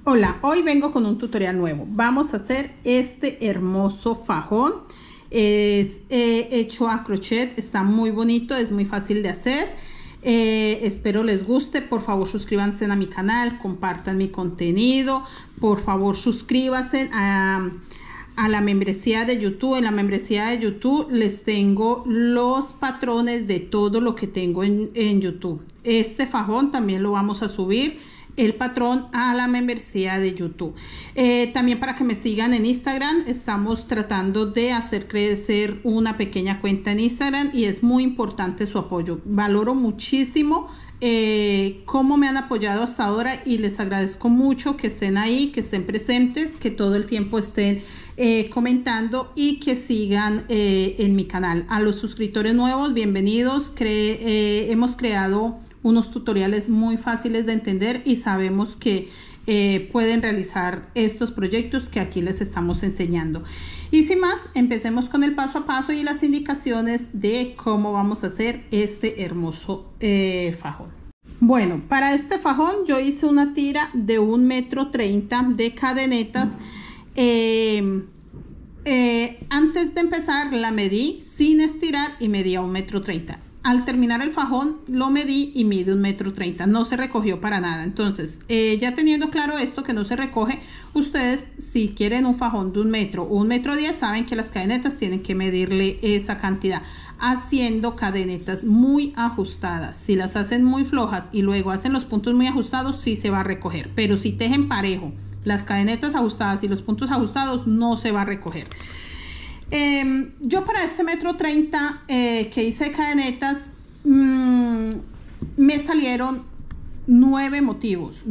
Hola, hoy vengo con un tutorial nuevo. Vamos a hacer este hermoso fajón. Es hecho a crochet, está muy bonito, es muy fácil de hacer. Espero les guste. Por favor, suscríbanse a mi canal, compartan mi contenido. Por favor, suscríbanse a la membresía de YouTube. En la membresía de YouTube les tengo los patrones de todo lo que tengo en YouTube. Este fajón también lo vamos a subir el patrón a la membresía de YouTube. También para que me sigan en Instagram, estamos tratando de hacer crecer una pequeña cuenta en Instagram y es muy importante su apoyo. Valoro muchísimo cómo me han apoyado hasta ahora y les agradezco mucho que estén ahí, que estén presentes, que todo el tiempo estén comentando y que sigan en mi canal. A los suscriptores nuevos, bienvenidos. Hemos creado unos tutoriales muy fáciles de entender y sabemos que pueden realizar estos proyectos que aquí les estamos enseñando. Y sin más, empecemos con el paso a paso y las indicaciones de cómo vamos a hacer este hermoso fajón. Bueno, para este fajón yo hice una tira de 1,30 m de cadenetas. Antes de empezar la medí sin estirar y medía 1,30 m. Al terminar el fajón lo medí y mide 1,30 m, no se recogió para nada. Entonces ya teniendo claro esto que no se recoge, ustedes si quieren un fajón de 1 metro o 1,10 m, saben que las cadenetas tienen que medirle esa cantidad, haciendo cadenetas muy ajustadas. Si las hacen muy flojas y luego hacen los puntos muy ajustados, sí se va a recoger, pero si tejen parejo las cadenetas ajustadas y los puntos ajustados, no se va a recoger. Yo para este 1,30 m que hice cadenetas me salieron 9 motivos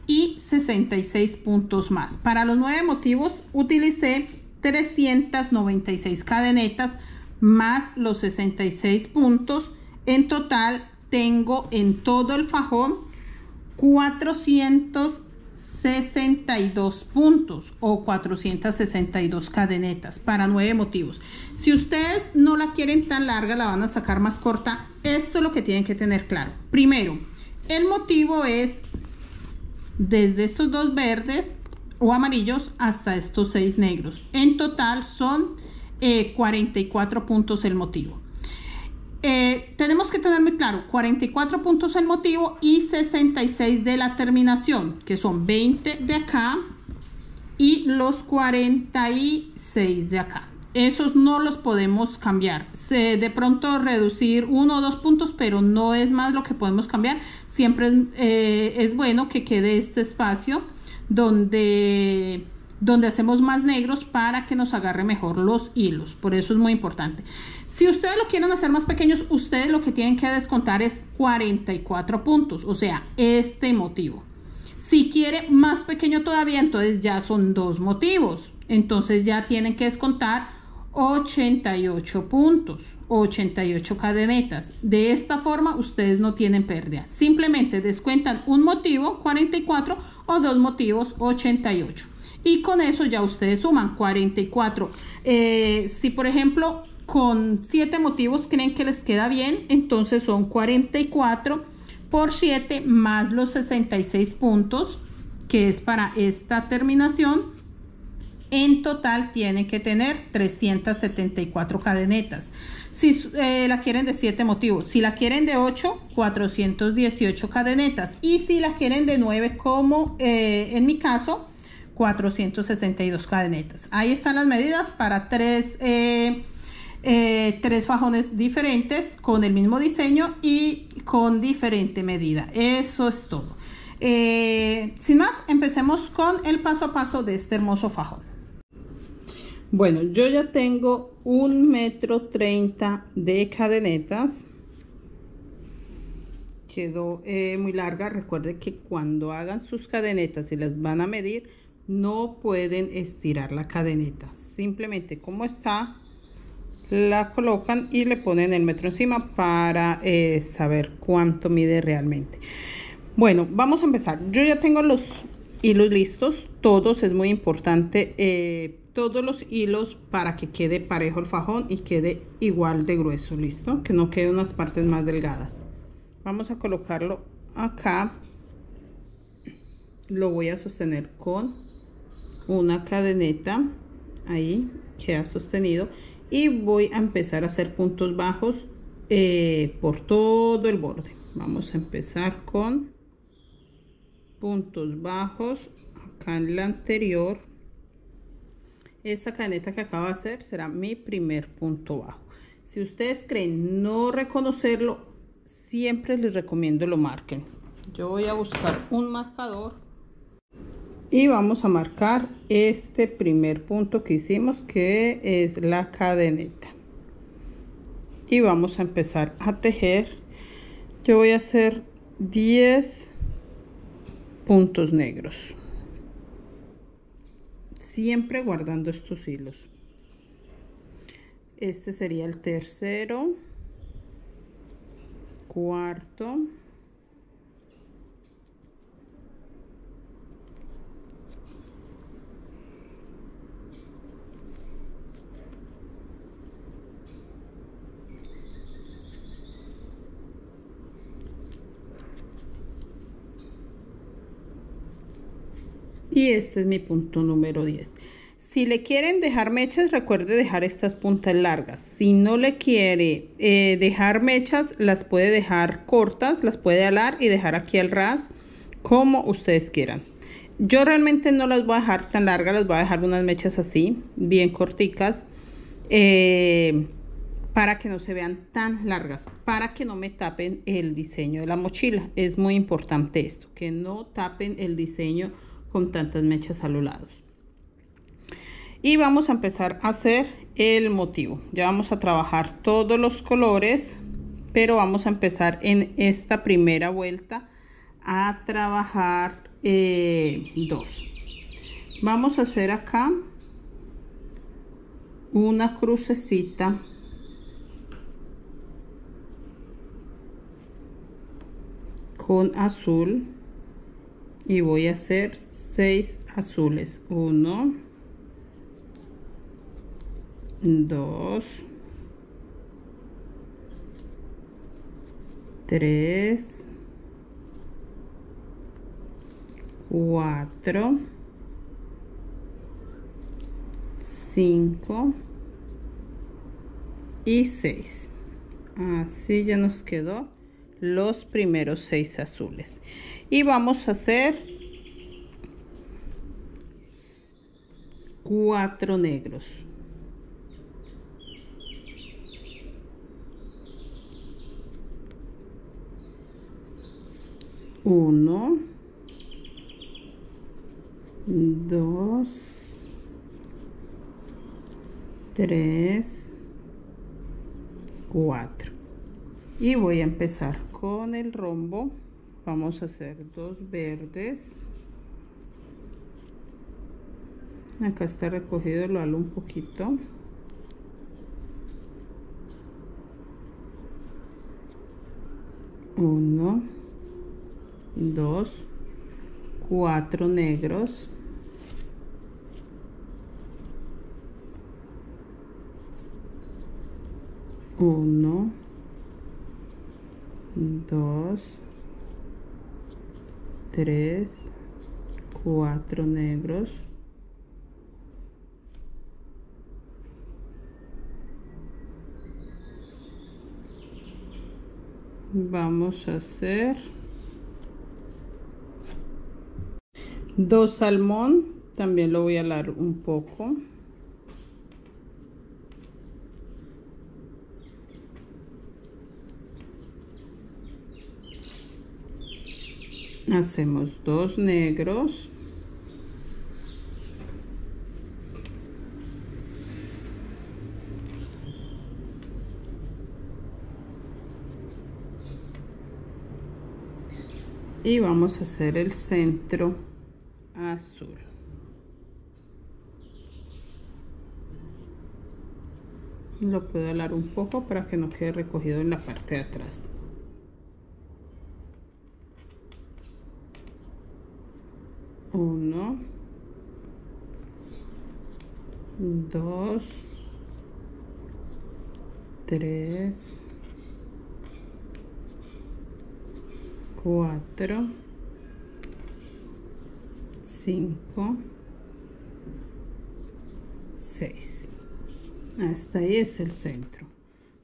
y 66 puntos más. Para los 9 motivos utilicé 396 cadenetas más los 66 puntos. En total tengo en todo el fajón 462 puntos o 462 cadenetas para 9 motivos. Si ustedes no la quieren tan larga, la van a sacar más corta. Esto es lo que tienen que tener claro. Primero, el motivo es desde estos 2 verdes o amarillos hasta estos 6 negros. En total son 44 puntos el motivo. Tenemos que tener muy claro 44 puntos el motivo y 66 de la terminación, que son 20 de acá y los 46 de acá. Esos no los podemos cambiar. De pronto reducir 1 o 2 puntos, pero no es más lo que podemos cambiar. Siempre es bueno que quede este espacio donde hacemos más negros para que nos agarre mejor los hilos. Por eso es muy importante. Si ustedes lo quieren hacer más pequeños, ustedes lo que tienen que descontar es 44 puntos, o sea, este motivo. Si quiere más pequeño todavía, entonces ya son 2 motivos. Entonces ya tienen que descontar 88 puntos, 88 cadenetas. De esta forma ustedes no tienen pérdida. Simplemente descuentan un motivo, 44, o 2 motivos, 88. Y con eso ya ustedes suman 44. Si por ejemplo con 7 motivos creen que les queda bien, entonces son 44 por 7 más los 66 puntos, que es para esta terminación. En total tienen que tener 374 cadenetas. Si la quieren de 7 motivos, si la quieren de 8, 418 cadenetas. Y si la quieren de 9, como en mi caso, 462 cadenetas. Ahí están las medidas para 3 fajones diferentes con el mismo diseño y con diferente medida. Eso es todo. Sin más, empecemos con el paso a paso de este hermoso fajón. Bueno, yo ya tengo 1,30 m de cadenetas. Quedó muy larga. Recuerden que cuando hagan sus cadenetas y las van a medir, no pueden estirar la cadeneta. Simplemente como está, la colocan y le ponen el metro encima para saber cuánto mide realmente. Bueno, vamos a empezar. Yo ya tengo los hilos listos, todos. Es muy importante todos los hilos para que quede parejo el fajón y quede igual de grueso. Listo, que no quede unas partes más delgadas. Vamos a colocarlo acá lo voy a sostener con una cadeneta, ahí queda sostenido, y voy a empezar a hacer puntos bajos por todo el borde. Vamos a empezar con puntos bajos acá en la anterior. Esta cadeneta que acabo de hacer será mi primer punto bajo. Si ustedes creen no reconocerlo, siempre les recomiendo lo marquen. Yo voy a buscar un marcador y vamos a marcar este primer punto que hicimos, que es la cadeneta, y vamos a empezar a tejer. Yo voy a hacer 10 puntos negros, siempre guardando estos hilos. Este sería el tercero, cuarto, y este es mi punto número 10. Si le quieren dejar mechas, recuerde dejar estas puntas largas. Si no le quiere dejar mechas, las puede dejar cortas, las puede alar y dejar aquí al ras, como ustedes quieran. Yo realmente no las voy a dejar tan largas, las voy a dejar unas mechas así, bien corticas, para que no se vean tan largas, para que no me tapen el diseño de la mochila. Es muy importante esto, que no tapen el diseño con tantas mechas a los lados. Y vamos a empezar a hacer el motivo. Ya vamos a trabajar todos los colores, pero vamos a empezar en esta primera vuelta a trabajar 2. Vamos a hacer acá una crucecita con azul y voy a hacer 6 azules. 1, 2, 3, 4, 5 y 6. Así ya nos quedó los primeros 6 azules, y vamos a hacer 4 negros. 1, 2, 3, 4. Y voy a empezar con el rombo. Vamos a hacer 2 verdes. Acá está recogido, lo halo un poquito. Uno, 2, 4 negros. 1, 2, 3, 4 negros. Vamos a hacer 2 salmón, también lo voy a alar un poco. Hacemos 2 negros. Y vamos a hacer el centro azul. Lo puedo alar un poco para que no quede recogido en la parte de atrás. Uno, 2, 3, 4, 5, 6. Hasta ahí es el centro.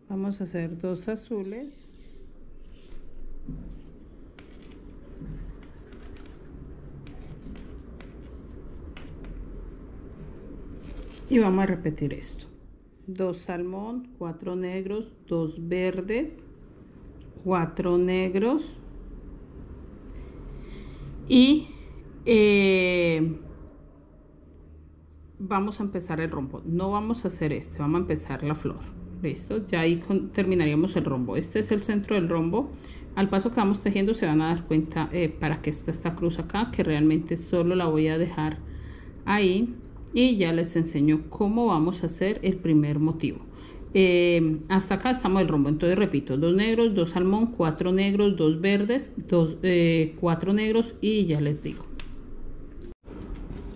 Vamos a hacer 2 azules. Y vamos a repetir esto. 2 salmón, 4 negros, 2 verdes, 4 negros y vamos a empezar el rombo. No vamos a hacer este, vamos a empezar la flor. Listo, ya ahí terminaríamos el rombo. Este es el centro del rombo. Al paso que vamos tejiendo se van a dar cuenta para que está esta cruz acá, que realmente solo la voy a dejar ahí. Y ya les enseño cómo vamos a hacer el primer motivo. Hasta acá estamos el rombo. Entonces repito, 2 negros, 2 salmón, 4 negros, 2 verdes, 4 negros y ya les digo.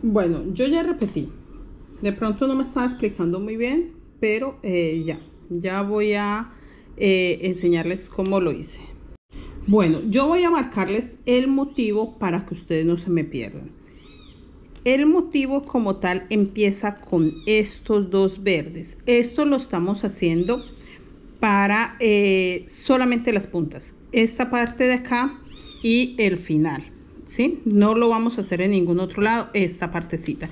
Bueno, yo ya repetí. De pronto no me estaba explicando muy bien, pero ya voy a enseñarles cómo lo hice. Bueno, yo voy a marcarles el motivo para que ustedes no se me pierdan. El motivo como tal empieza con estos 2 verdes. Esto lo estamos haciendo para solamente las puntas. Esta parte de acá y el final, ¿sí? No lo vamos a hacer en ningún otro lado, esta partecita.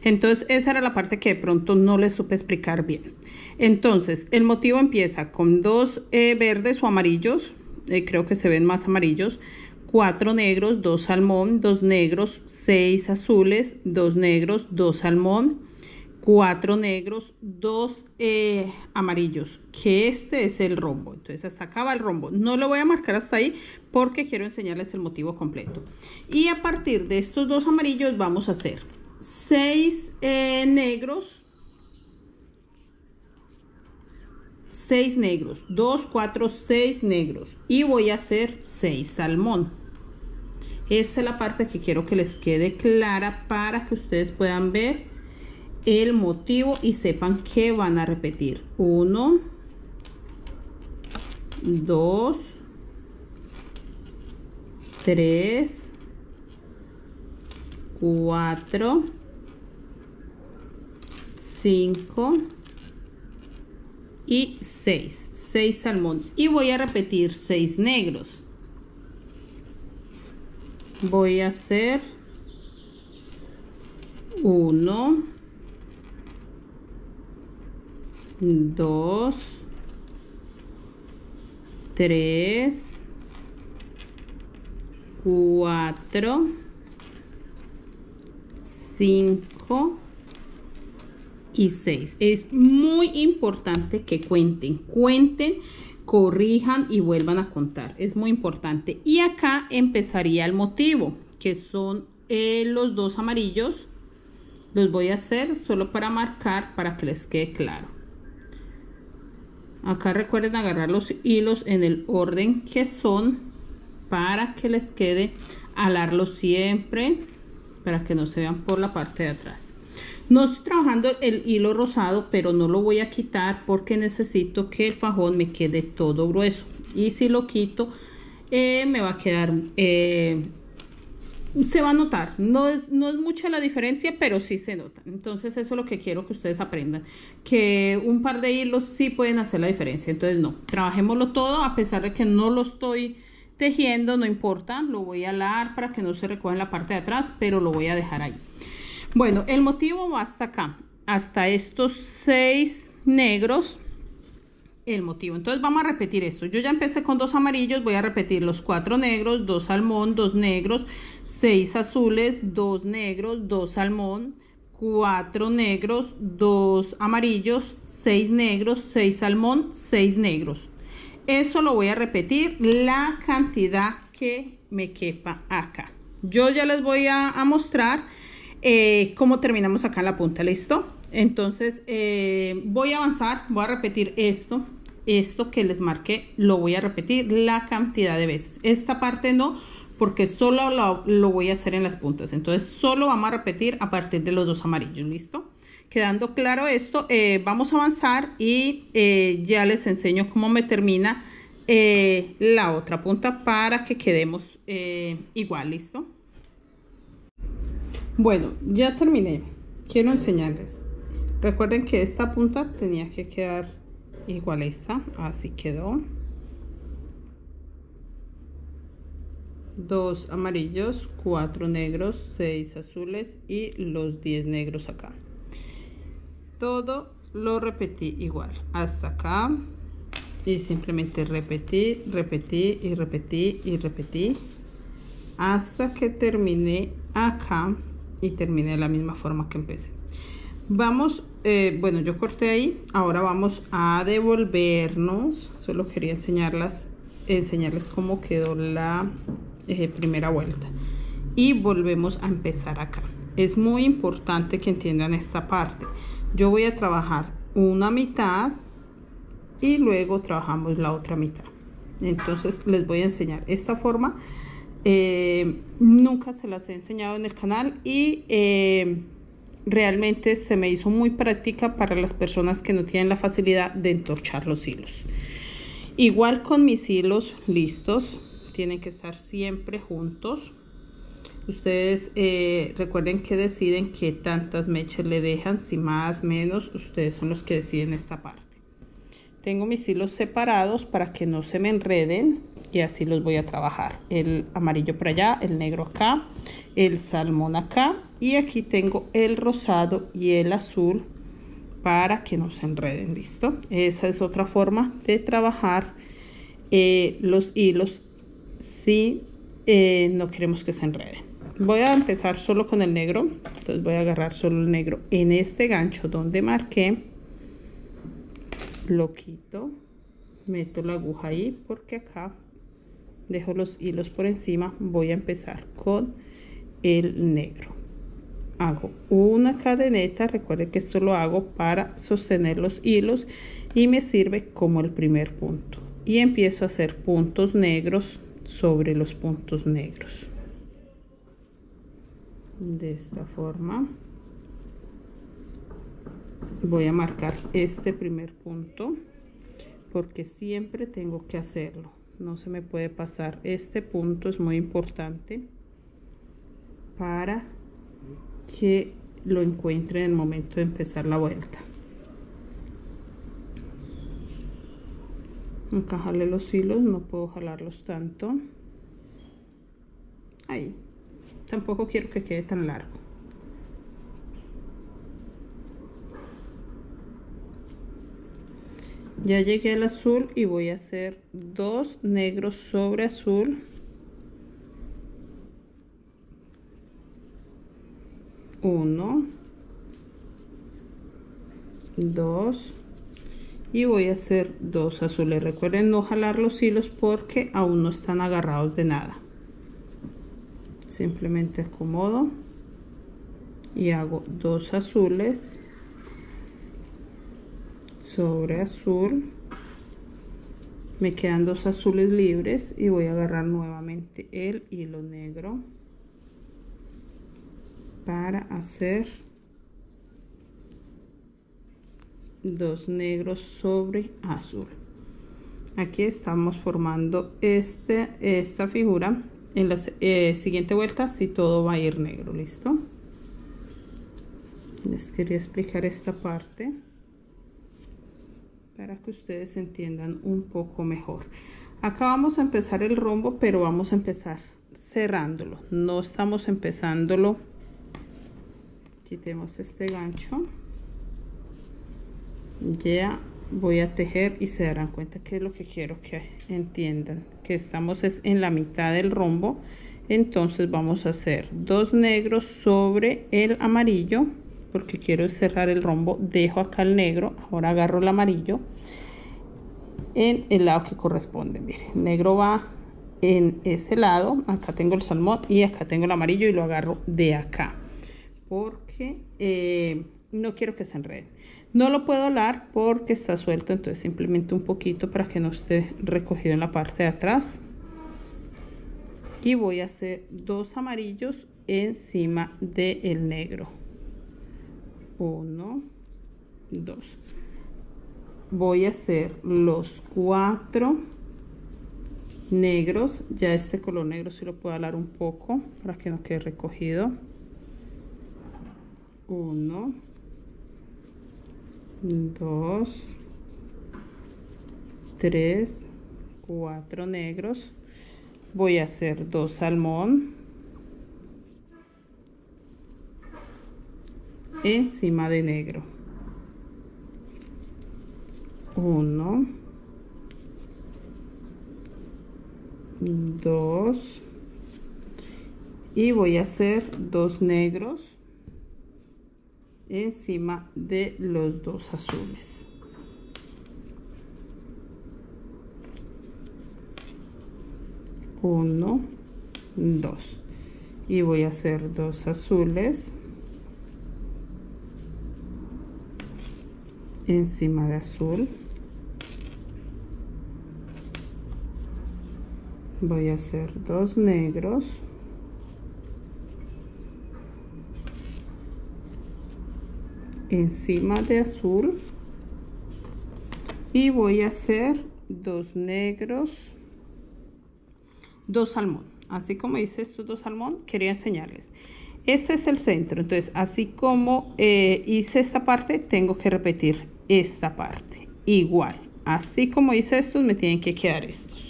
Entonces esa era la parte que de pronto no les supe explicar bien. Entonces el motivo empieza con 2 verdes o amarillos. Creo que se ven más amarillos. 4 negros, 2 salmón, 2 negros, 6 azules, 2 negros, 2 salmón, 4 negros, 2 amarillos, que este es el rombo. Entonces hasta acá va el rombo. No lo voy a marcar hasta ahí porque quiero enseñarles el motivo completo. Y a partir de estos 2 amarillos vamos a hacer 6 negros, 6 negros, 2, 4, 6 negros y voy a hacer 6 salmón. Esta es la parte que quiero que les quede clara para que ustedes puedan ver el motivo y sepan que van a repetir. 1, 2, 3, 4, 5 y 6. 6 salmón. Y voy a repetir 6 negros. Voy a hacer 1, 2, 3, 4, 5 y 6. Es muy importante que cuenten, corrijan y vuelvan a contar. Es muy importante. Y acá empezaría el motivo, que son los 2 amarillos. Los voy a hacer solo para marcar, para que les quede claro. Acá recuerden agarrar los hilos en el orden que son, para que les quede, alarlos siempre, para que no se vean por la parte de atrás. No estoy trabajando el hilo rosado, pero no lo voy a quitar porque necesito que el fajón me quede todo grueso. Y si lo quito, me va a quedar, se va a notar. No es mucha la diferencia, pero sí se nota. Entonces eso es lo que quiero que ustedes aprendan. Que un par de hilos sí pueden hacer la diferencia. Entonces no, trabajémoslo todo, a pesar de que no lo estoy tejiendo, no importa. Lo voy a alar para que no se recoja en la parte de atrás, pero lo voy a dejar ahí. Bueno, el motivo va hasta acá, hasta estos 6 negros, el motivo. Entonces vamos a repetir esto. Yo ya empecé con 2 amarillos, voy a repetir los 4 negros, 2 salmón, 2 negros, 6 azules, 2 negros, 2 salmón, 4 negros, 2 amarillos, 6 negros, 6 salmón, 6 negros. Eso lo voy a repetir la cantidad que me quepa acá. Yo ya les voy a mostrar cómo terminamos acá en la punta. ¿Listo? Entonces voy a avanzar, voy a repetir esto que les marqué, lo voy a repetir la cantidad de veces. Esta parte no, porque solo lo voy a hacer en las puntas. Entonces solo vamos a repetir a partir de los 2 amarillos. ¿Listo? Quedando claro esto, vamos a avanzar y ya les enseño cómo me termina la otra punta para que quedemos igual. ¿Listo? Bueno, ya terminé. Quiero enseñarles. Recuerden que esta punta tenía que quedar igual a esta. Así quedó. 2 amarillos, 4 negros, 6 azules y los 10 negros acá. Todo lo repetí igual hasta acá. Y simplemente repetí, repetí y repetí y repetí hasta que terminé acá y terminé de la misma forma que empecé. Vamos, bueno, yo corté ahí. Ahora vamos a devolvernos. Solo quería enseñarles cómo quedó la primera vuelta. Y volvemos a empezar acá. Es muy importante que entiendan esta parte. Yo voy a trabajar una mitad y luego trabajamos la otra mitad. Entonces les voy a enseñar esta forma. Nunca se las he enseñado en el canal y realmente se me hizo muy práctica para las personas que no tienen la facilidad de entorchar los hilos. Igual con mis hilos listos, tienen que estar siempre juntos. Ustedes recuerden que deciden qué tantas mechas le dejan, si más, menos, ustedes son los que deciden esta parte. Tengo mis hilos separados para que no se me enreden y así los voy a trabajar. El amarillo por allá, el negro acá, el salmón acá y aquí tengo el rosado y el azul para que no se enreden. ¿Listo? Esa es otra forma de trabajar los hilos si no queremos que se enreden. Voy a empezar solo con el negro. Entonces voy a agarrar solo el negro en este gancho donde marqué. Lo quito, meto la aguja ahí porque acá dejo los hilos por encima. Voy a empezar con el negro. Hago una cadeneta. Recuerden que esto lo hago para sostener los hilos y me sirve como el primer punto. Y empiezo a hacer puntos negros sobre los puntos negros. De esta forma. Voy a marcar este primer punto porque siempre tengo que hacerlo. No se me puede pasar. Este punto es muy importante para que lo encuentre en el momento de empezar la vuelta. Acá jalé los hilos, no puedo jalarlos tanto. Ahí. Tampoco quiero que quede tan largo. Ya llegué al azul y voy a hacer 2 negros sobre azul. 1, 2 y voy a hacer 2 azules. Recuerden no jalar los hilos porque aún no están agarrados de nada. Simplemente acomodo y hago 2 azules sobre azul. Me quedan 2 azules libres y voy a agarrar nuevamente el hilo negro para hacer 2 negros sobre azul. Aquí estamos formando esta figura. En la siguiente vuelta si todo va a ir negro. ¿Listo? Les quería explicar esta parte para que ustedes entiendan un poco mejor. Acá vamos a empezar el rombo, pero vamos a empezar cerrándolo. No estamos empezándolo. Quitemos este gancho. Ya voy a tejer y se darán cuenta que es lo que quiero que entiendan, que estamos en la mitad del rombo. Entonces vamos a hacer 2 negros sobre el amarillo porque quiero cerrar el rombo. Dejo acá el negro, ahora agarro el amarillo en el lado que corresponde. Miren, el negro va en ese lado, acá tengo el salmón y acá tengo el amarillo y lo agarro de acá porque no quiero que se enreden. No lo puedo alar porque está suelto, entonces simplemente un poquito para que no esté recogido en la parte de atrás. Y voy a hacer 2 amarillos encima del negro. 1, 2. Voy a hacer los 4 negros. Ya este color negro sí lo puedo alar un poco para que no quede recogido. 1, 2, 3, 4 negros. Voy a hacer 2 salmón encima de negro. 1, 2, y voy a hacer 2 negros encima de los 2 azules. 1, 2, y voy a hacer 2 azules encima de azul. Voy a hacer 2 negros encima de azul y voy a hacer 2 negros, 2 salmón. Así como hice estos 2 salmón, quería enseñarles. Este es el centro, entonces así como hice esta parte, tengo que repetir esta parte igual. Así como hice estos, me tienen que quedar estos.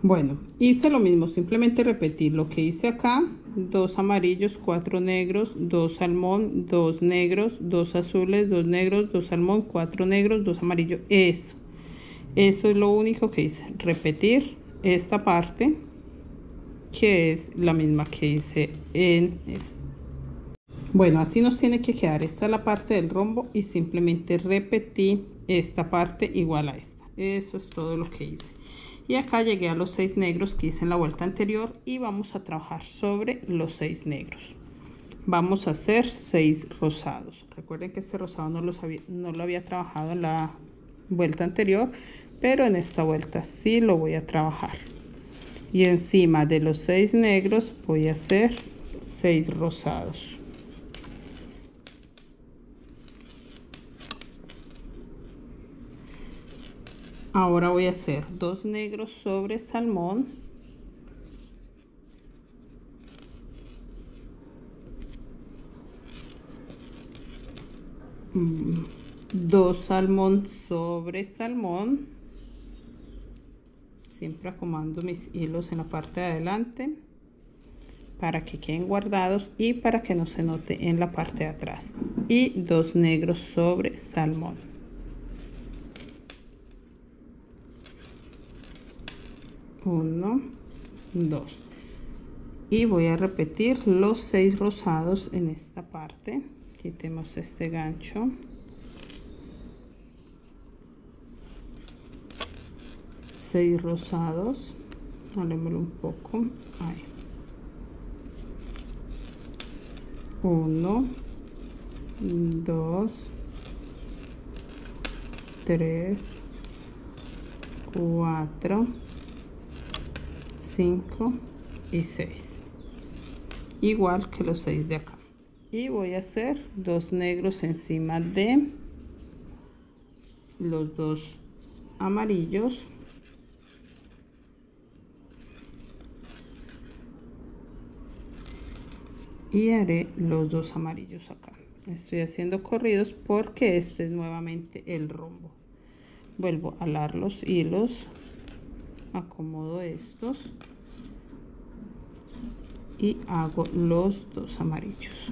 Bueno, hice lo mismo, simplemente repetí lo que hice acá: 2 amarillos, 4 negros, 2 salmón, 2 negros, 2 azules, 2 negros, 2 salmón, 4 negros, 2 amarillos. Eso es lo único que hice, repetir esta parte, que es la misma que hice en esta. Bueno, así nos tiene que quedar. Esta es la parte del rombo y simplemente repetí esta parte igual a esta. Eso es todo lo que hice. Y acá llegué a los 6 negros que hice en la vuelta anterior y vamos a trabajar sobre los 6 negros. Vamos a hacer 6 rosados. Recuerden que este rosado no lo había trabajado en la vuelta anterior, pero en esta vuelta sí lo voy a trabajar. Y encima de los 6 negros voy a hacer 6 rosados. Ahora voy a hacer 2 negros sobre salmón, 2 salmón sobre salmón, siempre acomodando mis hilos en la parte de adelante para que queden guardados y para que no se note en la parte de atrás, y 2 negros sobre salmón. 1, 2, y voy a repetir los 6 rosados en esta parte. Quitemos este gancho, seis rosados, hagámoslo un poco ahí. 1, 2, 3, 4, 5 y 6, igual que los 6 de acá. Y voy a hacer 2 negros encima de los 2 amarillos, y haré los 2 amarillos acá. Estoy haciendo corridos porque este es nuevamente el rombo. Vuelvo a alar los hilos, acomodo estos y hago los 2 amarillos.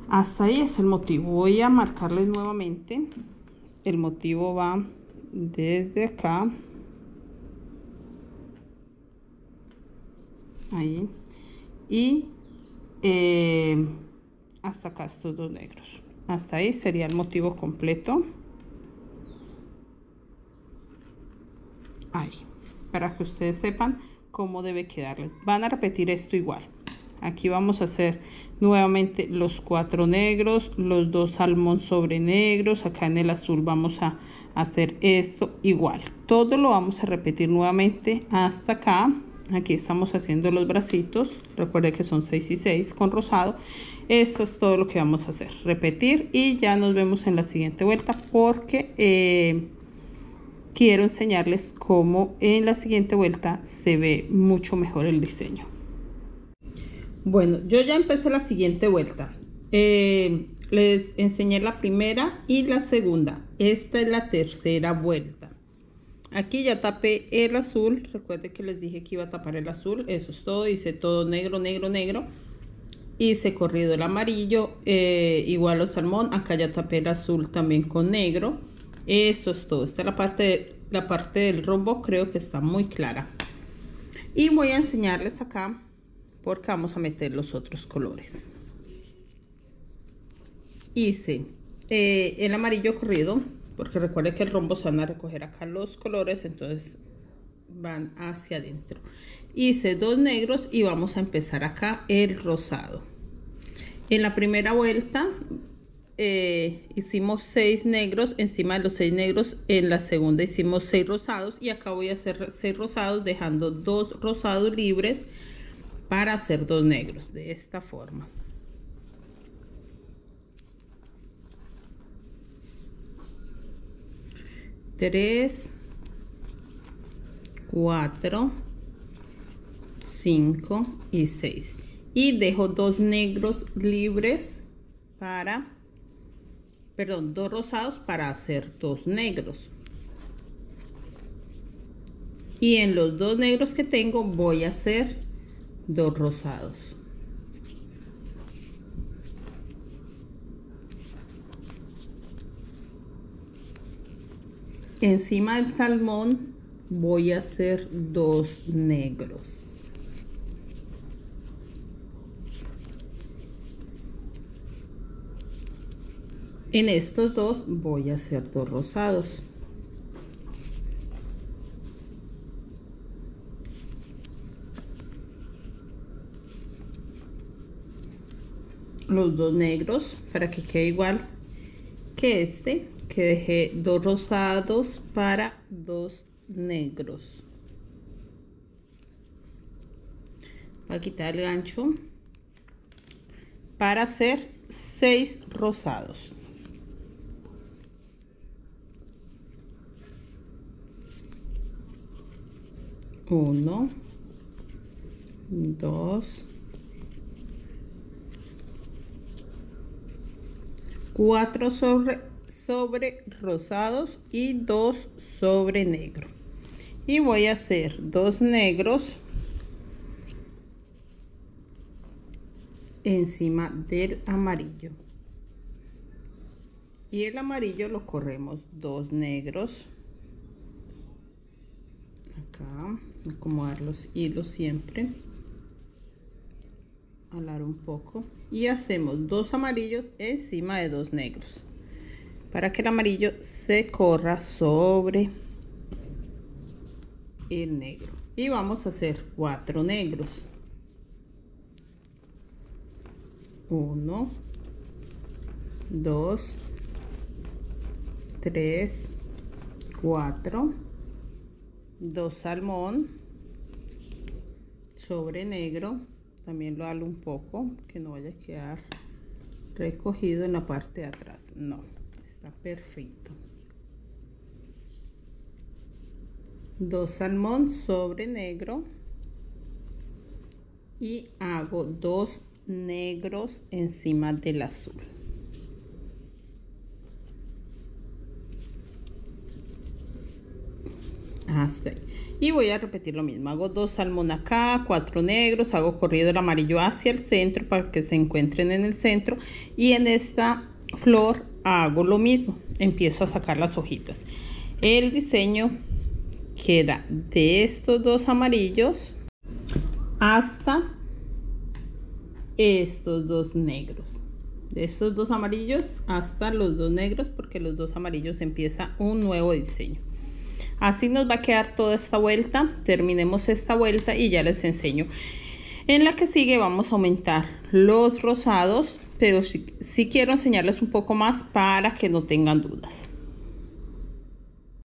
Hasta ahí es el motivo. Voy a marcarles nuevamente. El motivo va desde acá, ahí, y hasta acá estos 2 negros. Hasta ahí sería el motivo completo. Ahí, para que ustedes sepan cómo debe quedarles. Van a repetir esto igual. Aquí vamos a hacer nuevamente los 4 negros, los 2 salmón sobre negros. Acá en el azul vamos a hacer esto igual. Todo lo vamos a repetir nuevamente hasta acá. Aquí estamos haciendo los bracitos. Recuerden que son 6 y 6 con rosado. Esto es todo lo que vamos a hacer. Repetir y ya nos vemos en la siguiente vuelta, porque quiero enseñarles cómo en la siguiente vuelta se ve mucho mejor el diseño. Bueno, yo ya empecé la siguiente vuelta. Les enseñé la primera y la segunda. Esta es la tercera vuelta. Aquí ya tapé el azul. Recuerden que les dije que iba a tapar el azul. Eso es todo. Hice todo negro, negro, negro. Hice corrido el amarillo. Igual los salmón. Acá ya tapé el azul también con negro. Eso es todo. Esta es la parte del rombo. Creo que está muy clara. Y voy a enseñarles acá porque vamos a meter los otros colores. Hice el amarillo corrido, porque recuerden que el rombo se van a recoger acá los colores, entonces van hacia adentro. Hice 2 negros y vamos a empezar acá el rosado. En la primera vuelta hicimos 6 negros, encima de los 6 negros en la segunda hicimos 6 rosados y acá voy a hacer 6 rosados dejando 2 rosados libres para hacer 2 negros de esta forma. Tres, 4, 5 y 6 y dejo 2 negros libres para, perdón, 2 rosados para hacer 2 negros. Y en los 2 negros que tengo voy a hacer 2 rosados. Encima del salmón voy a hacer 2 negros. En estos 2 voy a hacer 2 rosados. Los 2 negros para que quede igual que este, que dejé 2 rosados para 2 negros. Voy a quitar el gancho para hacer 6 rosados. Uno, 2, 4 sobre rosados y 2 sobre negro. Y voy a hacer 2 negros encima del amarillo. Y el amarillo lo corremos 2 negros. Acá, acomodar los hilos siempre. Alar un poco y hacemos 2 amarillos encima de 2 negros para que el amarillo se corra sobre el negro. Y vamos a hacer 4 negros. 1, 2, 3, 4, 2 salmón sobre negro. También lo halo un poco, que no vaya a quedar recogido en la parte de atrás. No, está perfecto. 2 salmón sobre negro y hago 2 negros encima del azul. Hasta ahí. Y voy a repetir lo mismo, hago 2 salmón acá, 4 negros, hago corrido el amarillo hacia el centro para que se encuentren en el centro y en esta flor hago lo mismo, empiezo a sacar las hojitas. El diseño queda de estos 2 amarillos hasta estos 2 negros, de estos 2 amarillos hasta los 2 negros, porque los 2 amarillos empieza un nuevo diseño. Así nos va a quedar toda esta vuelta. Terminemos esta vuelta y ya les enseño. En la que sigue vamos a aumentar los rosados, pero sí quiero enseñarles un poco más para que no tengan dudas.